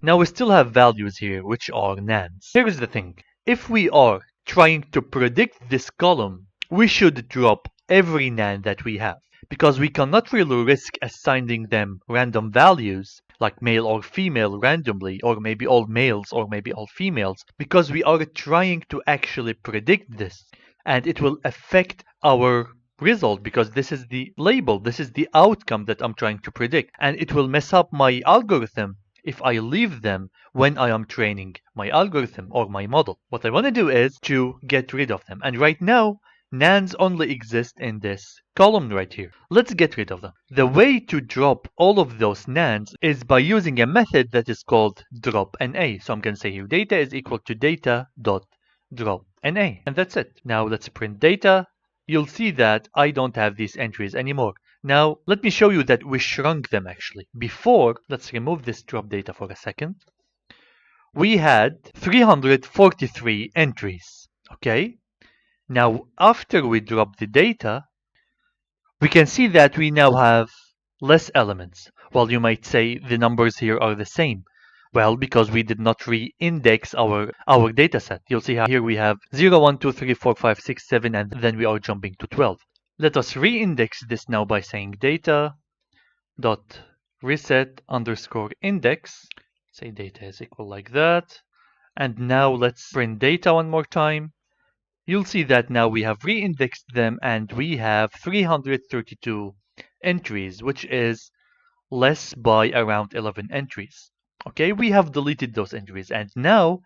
Now we still have values here, which are nans. Here's the thing. If we are trying to predict this column, we should drop every nan that we have, because we cannot really risk assigning them random values, like male or female randomly, or maybe all males or maybe all females, because we are trying to actually predict this. And it will affect our result, because this is the label, this is the outcome that I'm trying to predict, and it will mess up my algorithm if I leave them when I am training my algorithm or my model. What I want to do is to get rid of them. And right now, nans only exist in this column right here. Let's get rid of them. The way to drop all of those nans is by using a method that is called drop NA. So I'm going to say here data is equal to data dot drop NA. And that's it. Now let's print data. You'll see that I don't have these entries anymore. Now, let me show you that we shrunk them actually. Before, let's remove this drop data for a second. We had 343 entries, okay? Now, after we drop the data, we can see that we now have less elements. Well, you might say the numbers here are the same. Well, because we did not re-index our data set. You'll see how here we have 0, 1, 2, 3, 4, 5, 6, 7, and then we are jumping to 12. Let us re-index this now by saying data dot reset underscore index. Say data is equal like that. And now let's print data one more time. You'll see that now we have re-indexed them and we have 332 entries, which is less by around 11 entries. Okay, we have deleted those entries and now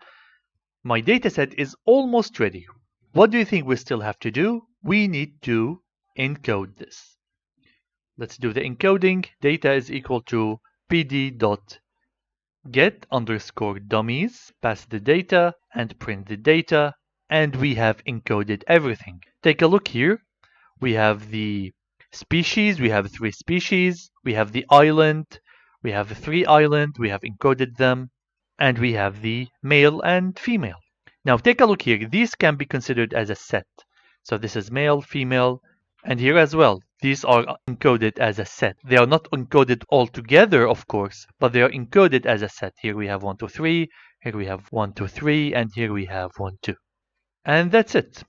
my dataset is almost ready. What do you think we still have to do? We need to encode this. Let's do the encoding. Data is equal to pd.get underscore dummies, pass the data and print the data, and we have encoded everything. Take a look here. We have the species, we have 3 species, we have the island, we have the 3 island, we have encoded them, and we have the male and female. Now take a look here. These can be considered as a set. So this is male, female, and here as well. These are encoded as a set. They are not encoded all together, of course, but they are encoded as a set. Here we have 1, 2, 3, here we have 1, 2, 3, and here we have 1, 2. And that's it.